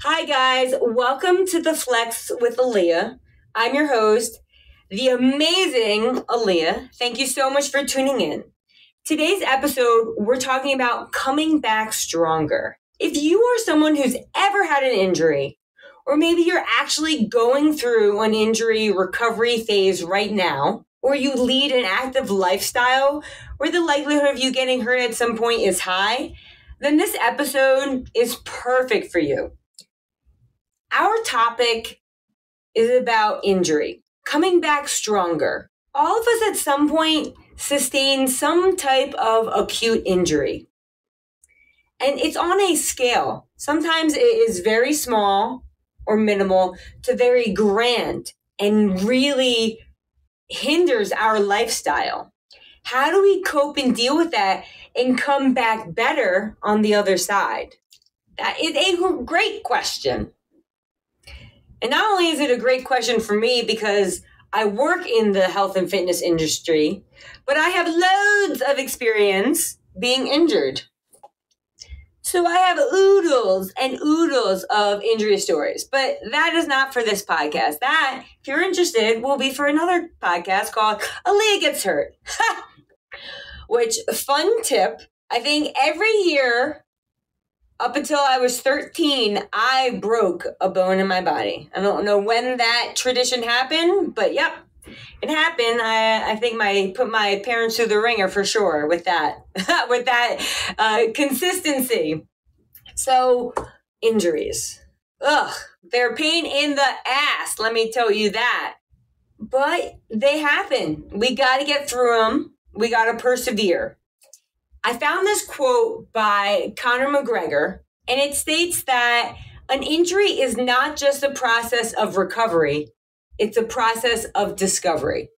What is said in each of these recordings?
Hi, guys. Welcome to The Flex with Aliyah. I'm your host, the amazing Aliyah. Thank you so much for tuning in. Today's episode, we're talking about coming back stronger. If you are someone who's ever had an injury, or maybe you're actually going through an injury recovery phase right now, or you lead an active lifestyle where the likelihood of you getting hurt at some point is high, then this episode is perfect for you. Our topic is about injury, coming back stronger. All of us at some point sustain some type of acute injury. And it's on a scale. Sometimes it is very small or minimal to very grand and really hinders our lifestyle. How do we cope and deal with that and come back better on the other side? That is a great question. And not only is it a great question for me because I work in the health and fitness industry, but I have loads of experience being injured. So I have oodles and oodles of injury stories, but that is not for this podcast. That, if you're interested, will be for another podcast called Aliyah Gets Hurt. Which, fun tip, I think every year up until I was 13, I broke a bone in my body. I don't know when that tradition happened, but yep, it happened. I think put my parents through the ringer for sure with that, with that consistency. So, injuries. Ugh, they're a pain in the ass, let me tell you that. But they happen. We got to get through them. We got to persevere. I found this quote by Conor McGregor, and it states that an injury is not just a process of recovery, it's a process of discovery.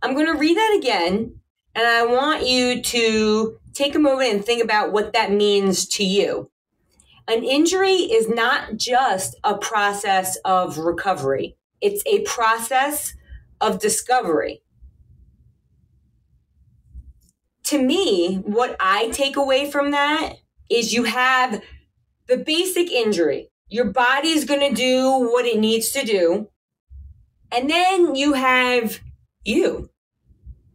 I'm going to read that again, and I want you to take a moment and think about what that means to you. An injury is not just a process of recovery, it's a process of discovery. To me, what I take away from that is you have the basic injury. Your body is going to do what it needs to do. And then you have you.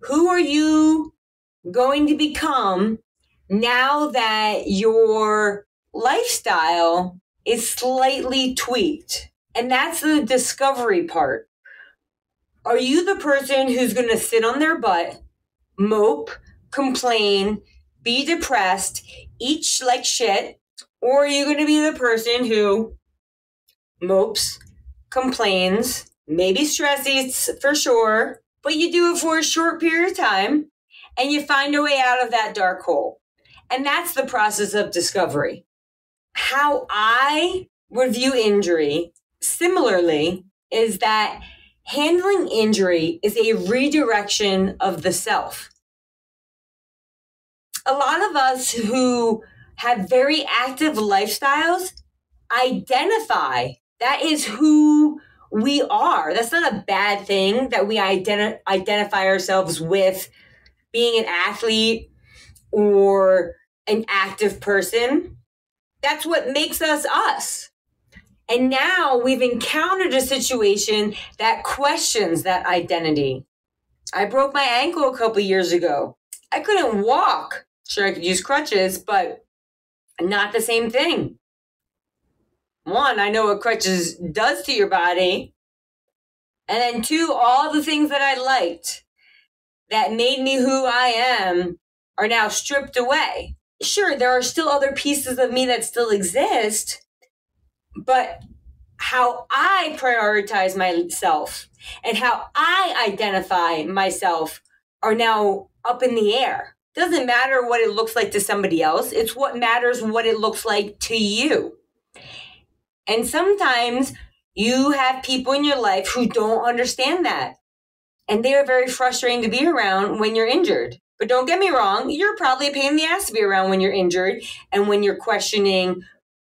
Who are you going to become now that your lifestyle is slightly tweaked? And that's the discovery part. Are you the person who's going to sit on their butt, mope, complain, be depressed, eat like shit, or are you going to be the person who mopes, complains, maybe stress eats for sure, but you do it for a short period of time and you find a way out of that dark hole? And that's the process of discovery. How I would view injury similarly is that handling injury is a redirection of the self. A lot of us who have very active lifestyles identify that is who we are. That's not a bad thing that we identify ourselves with being an athlete or an active person. That's what makes us us. And now we've encountered a situation that questions that identity. I broke my ankle a couple years ago. I couldn't walk. Sure, I could use crutches, but not the same thing. One, I know what crutches does to your body. And then two, all the things that I liked that made me who I am are now stripped away. Sure, there are still other pieces of me that still exist, but how I prioritize myself and how I identify myself are now up in the air. Doesn't matter what it looks like to somebody else. It's what matters what it looks like to you. And sometimes you have people in your life who don't understand that. And they are very frustrating to be around when you're injured. But don't get me wrong, you're probably a pain in the ass to be around when you're injured and when you're questioning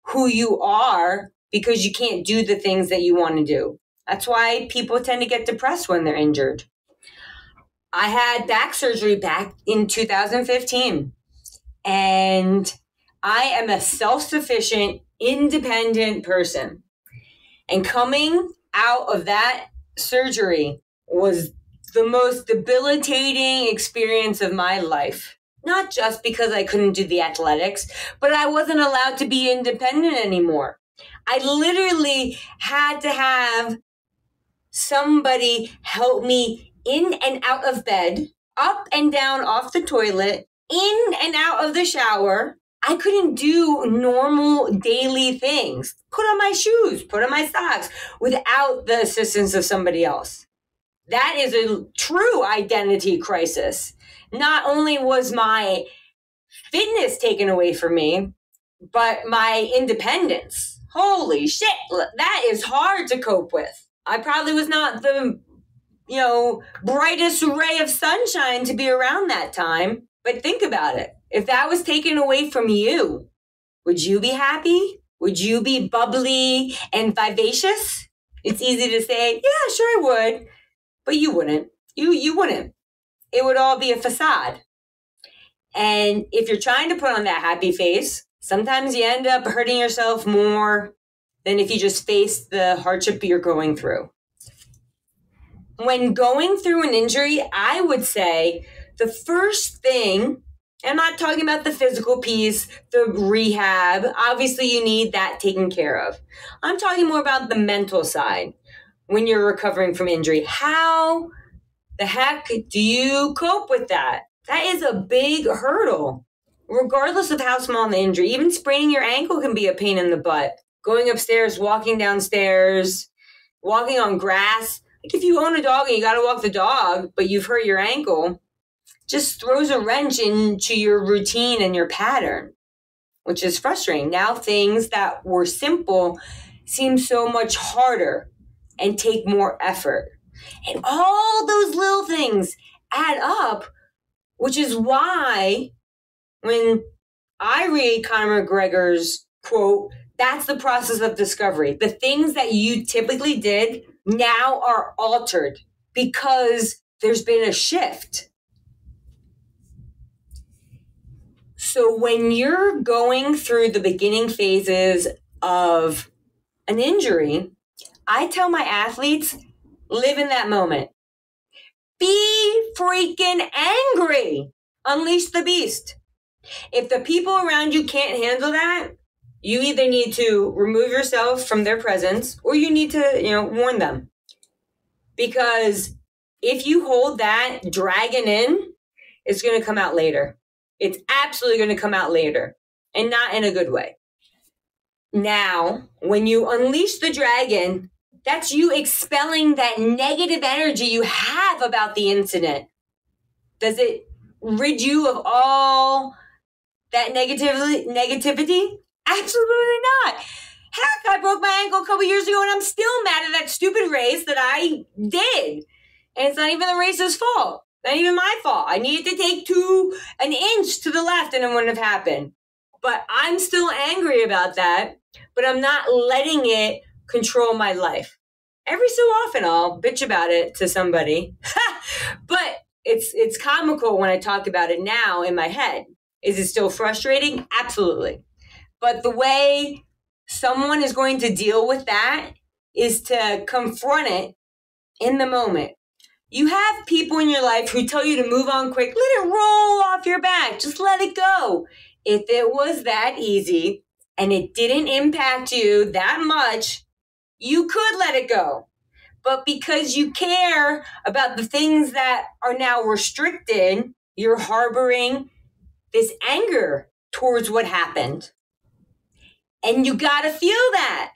who you are because you can't do the things that you want to do. That's why people tend to get depressed when they're injured. I had back surgery back in 2015, and I am a self-sufficient independent person. And coming out of that surgery was the most debilitating experience of my life. Not just because I couldn't do the athletics, but I wasn't allowed to be independent anymore. I literally had to have somebody help me in and out of bed, up and down off the toilet, in and out of the shower. I couldn't do normal daily things. Put on my shoes, put on my socks without the assistance of somebody else. That is a true identity crisis. Not only was my fitness taken away from me, but my independence. Holy shit, that is hard to cope with. I probably was not the, brightest ray of sunshine to be around that time. But think about it. If that was taken away from you, would you be happy? Would you be bubbly and vivacious? It's easy to say, yeah, sure I would. But you wouldn't. You wouldn't. It would all be a facade. And if you're trying to put on that happy face, sometimes you end up hurting yourself more than if you just face the hardship you're going through. When going through an injury, I would say the first thing, I'm not talking about the physical piece, the rehab. Obviously, you need that taken care of. I'm talking more about the mental side when you're recovering from injury. How the heck do you cope with that? That is a big hurdle, regardless of how small the injury. Even spraining your ankle can be a pain in the butt. Going upstairs, walking downstairs, walking on grass. Like if you own a dog and you got to walk the dog, but you've hurt your ankle, just throws a wrench into your routine and your pattern, which is frustrating. Now things that were simple seem so much harder and take more effort. And all those little things add up, which is why when I read Conor McGregor's quote, that's the process of discovery. The things that you typically did now are altered because there's been a shift. So when you're going through the beginning phases of an injury, I tell my athletes, live in that moment. Be freaking angry. Unleash the beast. If the people around you can't handle that, you either need to remove yourself from their presence or you need to, warn them. Because if you hold that dragon in, it's going to come out later. It's absolutely going to come out later and not in a good way. Now, when you unleash the dragon, that's you expelling that negative energy you have about the incident. Does it rid you of all that negativity? Absolutely not. Heck, I broke my ankle a couple years ago and I'm still mad at that stupid race that I did. And it's not even the race's fault. Not even my fault. I needed to take an inch to the left and it wouldn't have happened. But I'm still angry about that, but I'm not letting it control my life. Every so often I'll bitch about it to somebody. But it's comical when I talk about it now in my head. Is it still frustrating? Absolutely. But the way someone is going to deal with that is to confront it in the moment. You have people in your life who tell you to move on quick. Let it roll off your back. Just let it go. If it was that easy and it didn't impact you that much, you could let it go. But because you care about the things that are now restricted, you're harboring this anger towards what happened. And you got to feel that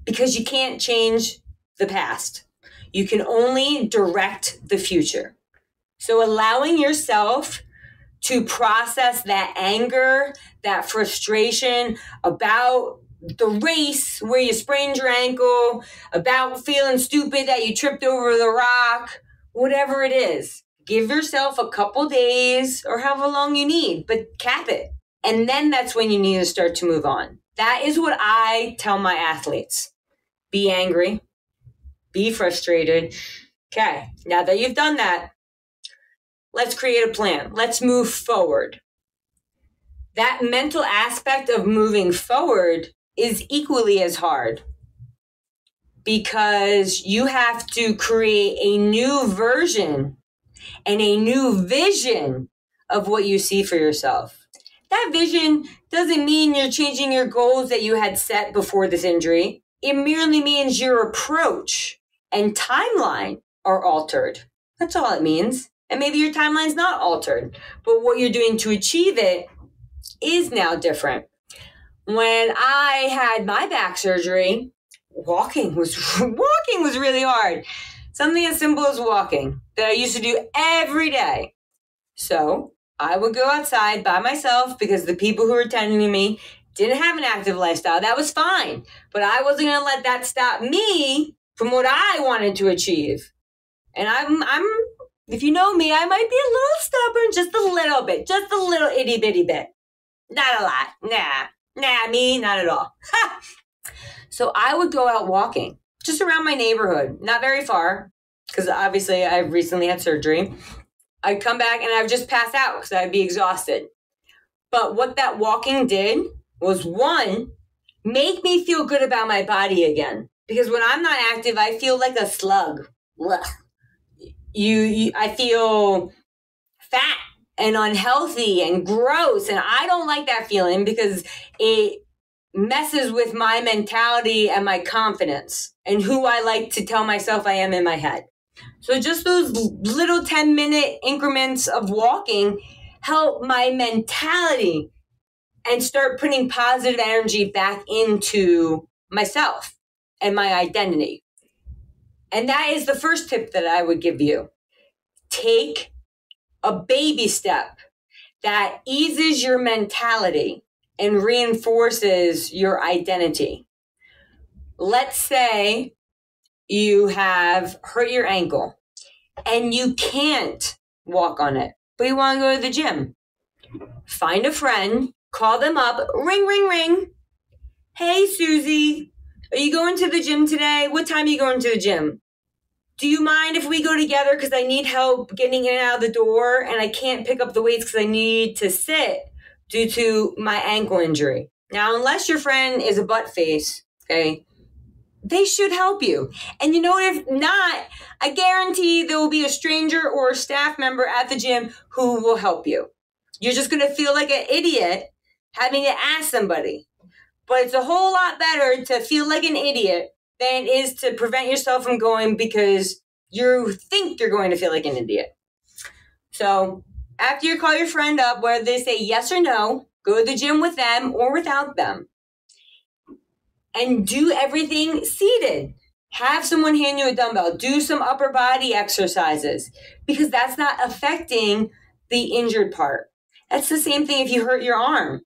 because you can't change the past. You can only direct the future. So allowing yourself to process that anger, that frustration about the race where you sprained your ankle, about feeling stupid that you tripped over the rock, whatever it is. Give yourself a couple days or however long you need, but cap it. And then that's when you need to start to move on. That is what I tell my athletes. Be angry. Be frustrated. Okay, now that you've done that, let's create a plan. Let's move forward. That mental aspect of moving forward is equally as hard because you have to create a new version and a new vision of what you see for yourself. That vision doesn't mean you're changing your goals that you had set before this injury. It merely means your approach and timeline are altered. That's all it means. And maybe your timeline's not altered, but what you're doing to achieve it is now different. When I had my back surgery, walking was really hard. Something as simple as walking that I used to do every day. So I would go outside by myself because the people who were attending to me didn't have an active lifestyle. That was fine. But I wasn't going to let that stop me from what I wanted to achieve. And I'm if you know me, I might be a little stubborn, just a little bit, just a little itty bitty bit. Not a lot. Nah, me, not at all. So I would go out walking just around my neighborhood, not very far, because obviously I recently had surgery. I'd come back and I'd just pass out because I'd be exhausted. But what that walking did was, one, make me feel good about my body again. Because when I'm not active, I feel like a slug. Ugh. I feel fat and unhealthy and gross. And I don't like that feeling because it messes with my mentality and my confidence and who I like to tell myself I am in my head. So just those little 10-minute increments of walking help my mentality and start putting positive energy back into myself and my identity. And that is the first tip that I would give you. Take a baby step that eases your mentality and reinforces your identity. Let's say you have hurt your ankle and you can't walk on it, but you want to go to the gym. Find a friend, call them up, ring, ring, ring. Hey, Susie, are you going to the gym today? What time are you going to the gym? Do you mind if we go together because I need help getting in and out of the door and I can't pick up the weights because I need to sit due to my ankle injury? Now, unless your friend is a butt face, okay, they should help you. And you know what? If not, I guarantee there will be a stranger or a staff member at the gym who will help you. You're just going to feel like an idiot having to ask somebody. But it's a whole lot better to feel like an idiot than it is to prevent yourself from going because you think you're going to feel like an idiot. So after you call your friend up, whether they say yes or no, go to the gym with them or without them. And do everything seated. Have someone hand you a dumbbell. Do some upper body exercises because that's not affecting the injured part. That's the same thing if you hurt your arm.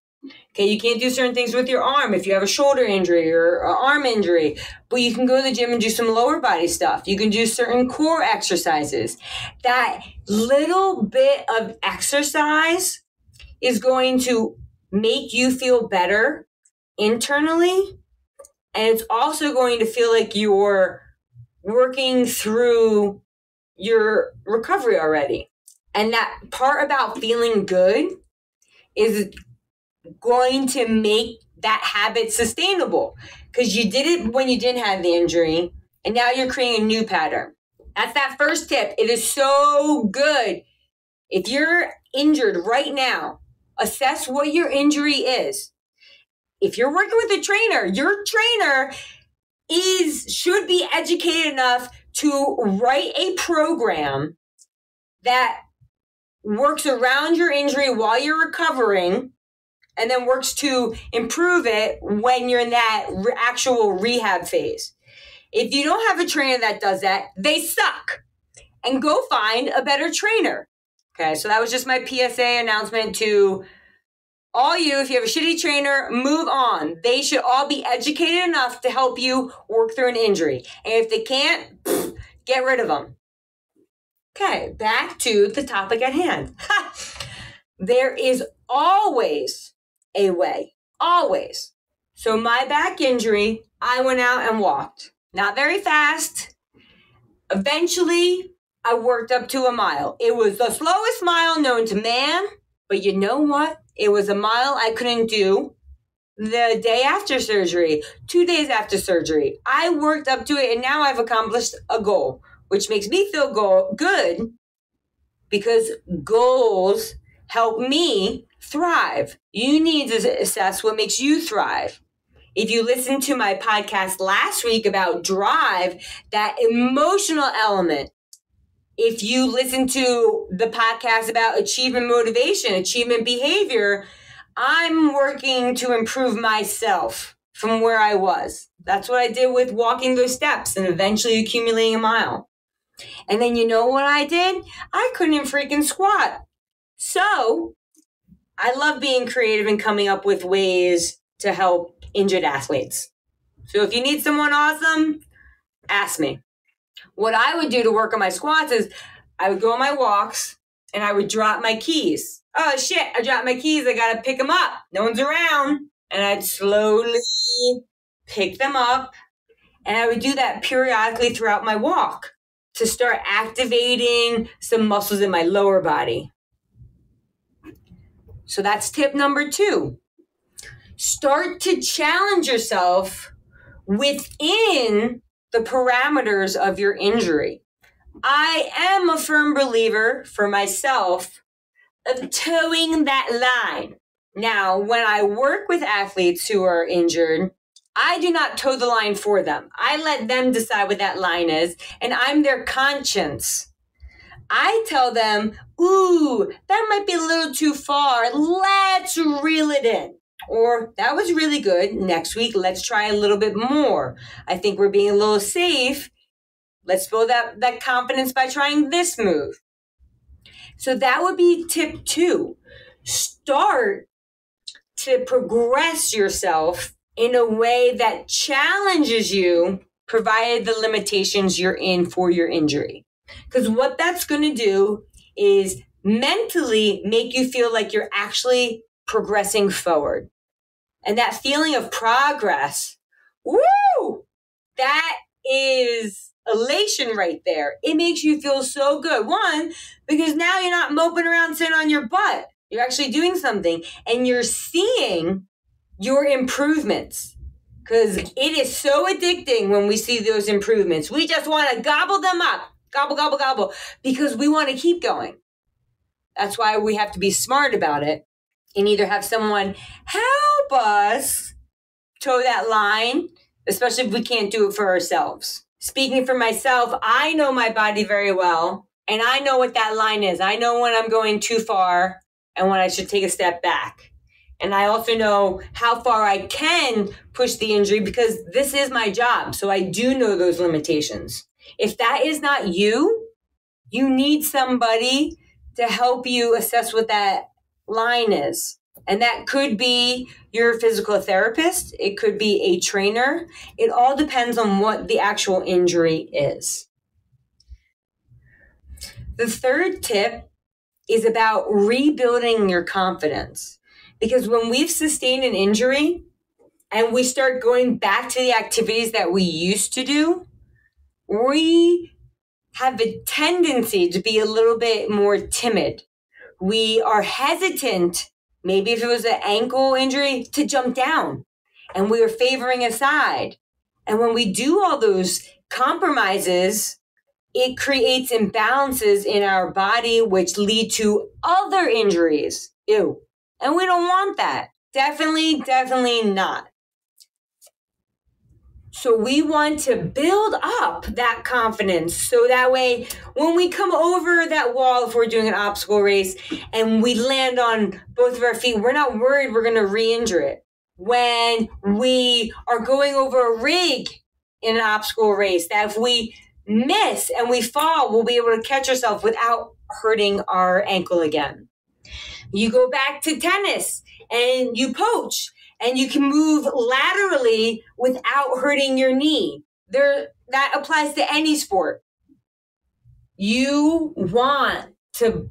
Okay, you can't do certain things with your arm if you have a shoulder injury or an arm injury, but you can go to the gym and do some lower body stuff. You can do certain core exercises. That little bit of exercise is going to make you feel better internally, and it's also going to feel like you're working through your recovery already. And that part about feeling good is going to make that habit sustainable because you did it when you didn't have the injury and now you're creating a new pattern. That's that first tip. It is so good. If you're injured right now, assess what your injury is. If you're working with a trainer, your trainer should be educated enough to write a program that works around your injury while you're recovering and then works to improve it when you're in that actual rehab phase. If you don't have a trainer that does that, they suck. And go find a better trainer. Okay, so that was just my PSA announcement to all you. If you have a shitty trainer, move on. They should all be educated enough to help you work through an injury. And if they can't, get rid of them. Okay, back to the topic at hand. There is always a way. Always. So my back injury, I went out and walked. Not very fast. Eventually, I worked up to a mile. It was the slowest mile known to man, but you know what? It was a mile I couldn't do the day after surgery, 2 days after surgery. I worked up to it, and now I've accomplished a goal, which makes me feel good because goals help me thrive. You need to assess what makes you thrive. If you listened to my podcast last week about drive, that emotional element, if you listen to the podcast about achievement motivation, achievement behavior, I'm working to improve myself from where I was. That's what I did with walking those steps and eventually accumulating a mile. And then you know what I did? I couldn't freaking squat. So I love being creative and coming up with ways to help injured athletes. So if you need someone awesome, ask me. What I would do to work on my squats is I would go on my walks and I would drop my keys. Oh shit, I dropped my keys. I got to pick them up. No one's around. And I'd slowly pick them up. And I would do that periodically throughout my walk to start activating some muscles in my lower body. So that's tip number 2. Start to challenge yourself within the parameters of your injury. I am a firm believer for myself of towing that line. Now, when I work with athletes who are injured, I do not toe the line for them. I let them decide what that line is, and I'm their conscience. I tell them, ooh, that might be a little too far. Let's reel it in. Or that was really good. Next week, let's try a little bit more. I think we're being a little safe. Let's build that confidence by trying this move. So that would be tip 2. Start to progress yourself in a way that challenges you, provided the limitations you're in for your injury. Because what that's going to do is mentally make you feel like you're actually progressing forward. And that feeling of progress, woo, that is elation right there. It makes you feel so good. One, because now you're not moping around sitting on your butt. You're actually doing something and you're seeing your improvements. Because it is so addicting when we see those improvements. We just want to gobble them up. Gobble, gobble, gobble. Because we want to keep going. That's why we have to be smart about it and either have someone help us toe that line, especially if we can't do it for ourselves. Speaking for myself, I know my body very well, and I know what that line is. I know when I'm going too far and when I should take a step back. And I also know how far I can push the injury because this is my job. So I do know those limitations. If that is not you, you need somebody to help you assess what that line is. And that could be your physical therapist. It could be a trainer. It all depends on what the actual injury is. The third tip is about rebuilding your confidence. Because when we've sustained an injury and we start going back to the activities that we used to do, we have a tendency to be a little bit more timid. We are hesitant, maybe if it was an ankle injury, to jump down. And we are favoring a side. And when we do all those compromises, it creates imbalances in our body, which lead to other injuries. Ew. And we don't want that. Definitely not. So we want to build up that confidence so that way when we come over that wall, if we're doing an obstacle race and we land on both of our feet, we're not worried we're going to re-injure it. When we are going over a rig in an obstacle race, that if we miss and we fall, we'll be able to catch ourselves without hurting our ankle again. You go back to tennis and you poach. And you can move laterally without hurting your knee. That applies to any sport. You want to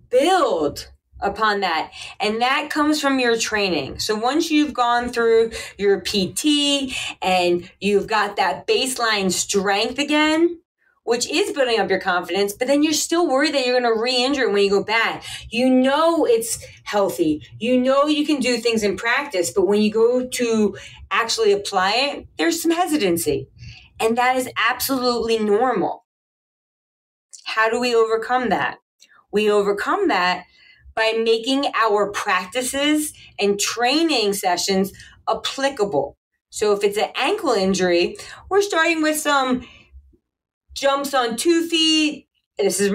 build upon that. And that comes from your training. So once you've gone through your PT and you've got that baseline strength again, which is building up your confidence, but then you're still worried that you're going to re-injure it when you go back. You know it's healthy. You know you can do things in practice, but when you go to actually apply it, there's some hesitancy. And that is absolutely normal. How do we overcome that? We overcome that by making our practices and training sessions applicable. So if it's an ankle injury, we're starting with some jumps on 2 feet. This is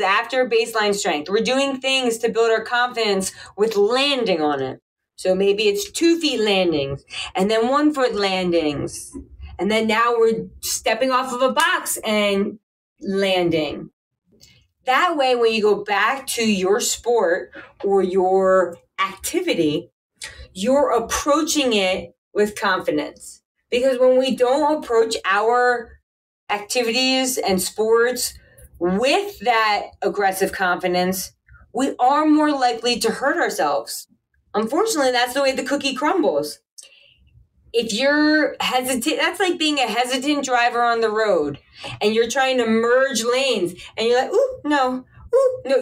after baseline strength. We're doing things to build our confidence with landing on it. So maybe it's 2 feet landings and then 1 foot landings. And then now we're stepping off of a box and landing. That way, when you go back to your sport or your activity, you're approaching it with confidence. Because when we don't approach our activities and sports with that aggressive confidence, we are more likely to hurt ourselves. Unfortunately, that's the way the cookie crumbles. If you're hesitant, that's like being a hesitant driver on the road and you're trying to merge lanes and you're like, ooh, no.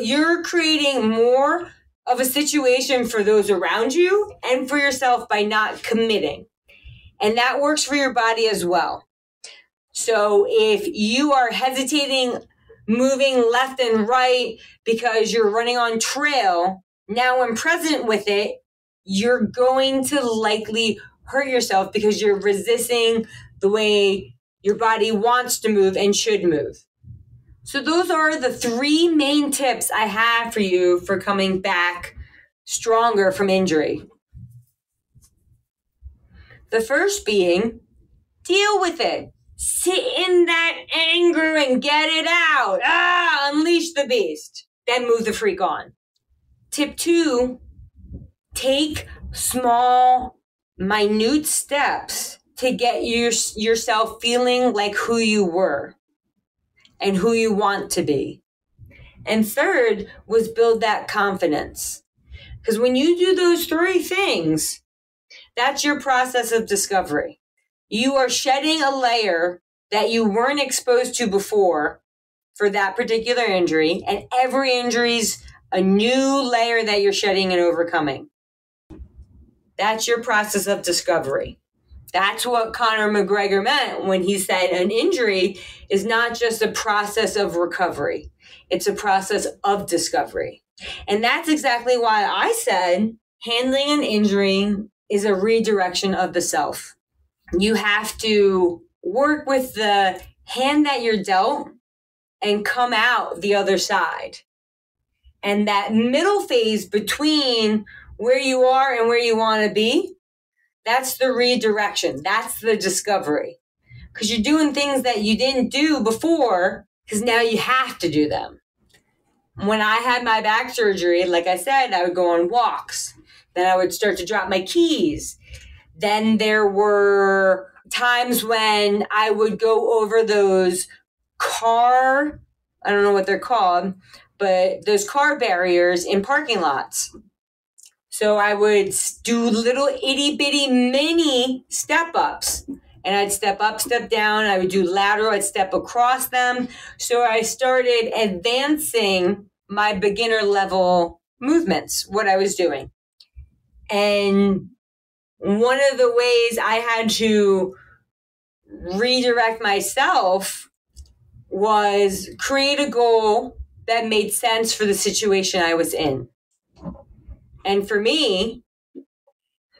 You're creating more of a situation for those around you and for yourself by not committing. And that works for your body as well. So if you are hesitating, moving left and right because you're running on trail, now when present with it, you're going to likely hurt yourself because you're resisting the way your body wants to move and should move. So those are the 3 main tips I have for you for coming back stronger from injury. The first being, deal with it. Sit in that anger and get it out. Unleash the beast. Then move the freak on. Tip 2, take small, minute steps to get yourself feeling like who you were and who you want to be. And third was build that confidence. Because when you do those 3 things, that's your process of discovery. You are shedding a layer that you weren't exposed to before for that particular injury, and every injury's a new layer that you're shedding and overcoming. That's your process of discovery. That's what Conor McGregor meant when he said an injury is not just a process of recovery. It's a process of discovery. And that's exactly why I said handling an injury is a redirection of the self. You have to work with the hand that you're dealt and come out the other side. And that middle phase between where you are and where you want to be, that's the redirection. That's the discovery. Because you're doing things that you didn't do before because now you have to do them. When I had my back surgery, like I said, I would go on walks. Then I would start to drop my keys. Then there were times when I would go over those I don't know what they're called, but those car barriers in parking lots. So I would do little itty bitty mini step ups, and I'd step up, step down. I would do lateral. I'd step across them. So I started advancing my beginner level movements, what I was doing. And one of the ways I had to redirect myself was create a goal that made sense for the situation I was in. And for me,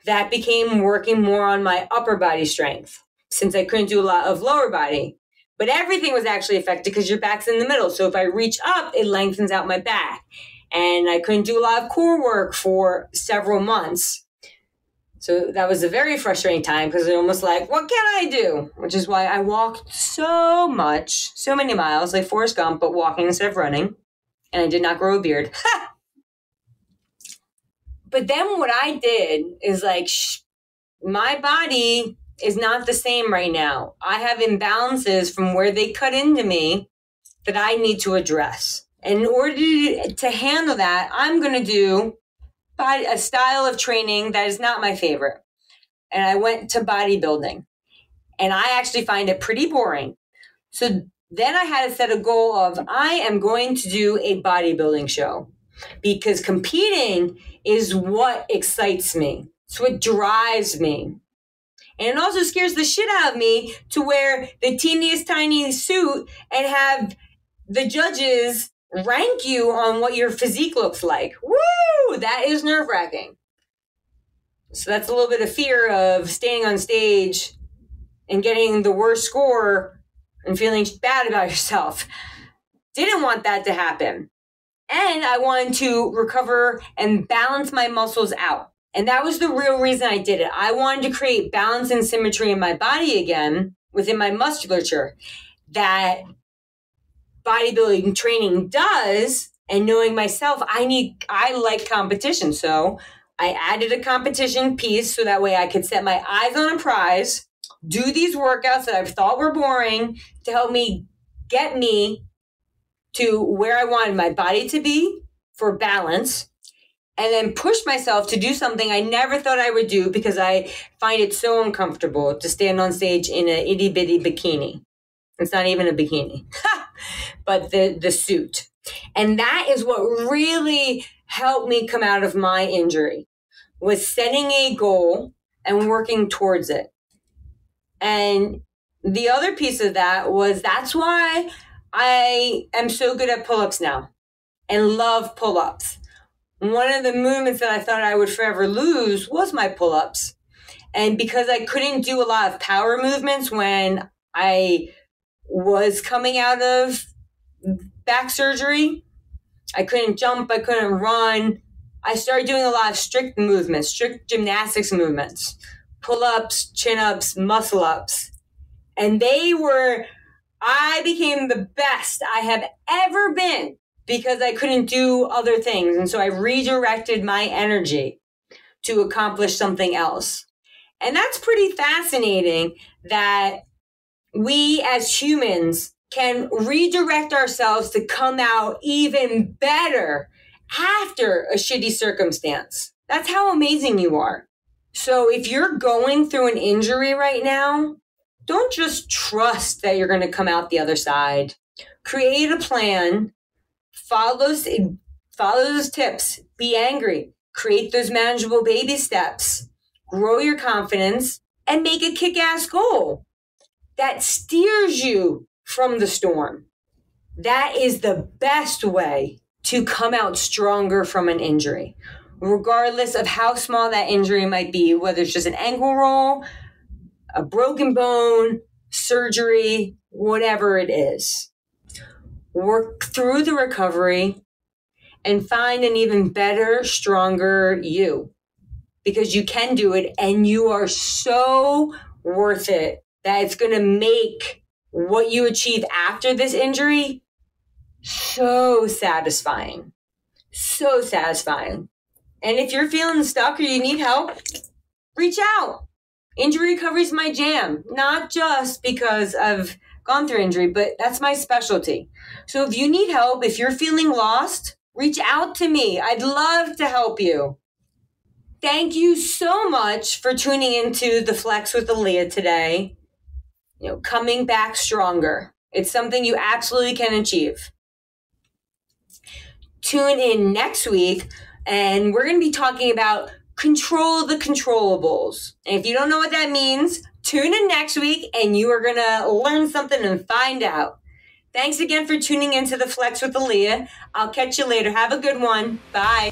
that became working more on my upper body strength since I couldn't do a lot of lower body. But everything was actually affected because your back's in the middle. So if I reach up, it lengthens out my back. And I couldn't do a lot of core work for several months. So that was a very frustrating time because it almost like, what can I do? Which is why I walked so many miles, like Forrest Gump, but walking instead of running. And I did not grow a beard. But then what I did is like, my body is not the same right now. I have imbalances from where they cut into me that I need to address. And in order to handle that, I'm going to do a style of training that is not my favorite. And I went to bodybuilding. And I actually find it pretty boring. So Then I had to set a goal of I am going to do a bodybuilding show because competing is what excites me. It's what drives me. And it also scares the shit out of me to wear the teeniest tiny suit and have the judges rank you on what your physique looks like. Woo! That is nerve-wracking. So that's a little bit of fear of standing on stage and getting the worst score and feeling bad about yourself. Didn't want that to happen. And I wanted to recover and balance my muscles out. And that was the real reason I did it. I wanted to create balance and symmetry in my body again within my musculature that bodybuilding training does. And knowing myself, I like competition. So I added a competition piece so that way I could set my eyes on a prize, do these workouts that I thought were boring to help me get me to where I wanted my body to be for balance, and then push myself to do something I never thought I would do because I find it so uncomfortable to stand on stage in an itty bitty bikini. It's not even a bikini, but the suit. And that is what really helped me come out of my injury, was setting a goal and working towards it. And the other piece of that was that's why I am so good at pull-ups now and love pull-ups. One of the movements that I thought I would forever lose was my pull-ups. And because I couldn't do a lot of power movements when I was coming out of back surgery, I couldn't jump, I couldn't run. I started doing a lot of strict movements, strict gymnastics movements. Pull-ups, chin-ups, muscle-ups. And I became the best I have ever been because I couldn't do other things. And so I redirected my energy to accomplish something else. And that's pretty fascinating that we as humans can redirect ourselves to come out even better after a shitty circumstance. That's how amazing you are. So if you're going through an injury right now, don't just trust that you're going to come out the other side. Create a plan. Follow those tips. Be angry. Create those manageable baby steps. Grow your confidence and make a kick-ass goal that steers you from the storm. That is the best way to come out stronger from an injury, regardless of how small that injury might be, whether it's just an ankle roll, a broken bone, surgery, whatever it is. Work through the recovery and find an even better, stronger you, because you can do it and you are so worth it that it's going to make what you achieve after this injury so satisfying. So satisfying. And if you're feeling stuck or you need help, reach out. Injury recovery is my jam, not just because I've gone through injury, but that's my specialty. So if you need help, if you're feeling lost, reach out to me. I'd love to help you. Thank you so much for tuning into the Flex with Aliyah today. Coming back stronger. It's something you absolutely can achieve. Tune in next week, and we're going to be talking about control the controllables. And if you don't know what that means, tune in next week, and you are going to learn something and find out. Thanks again for tuning into the Flex with Aliyah. I'll catch you later. Have a good one. Bye.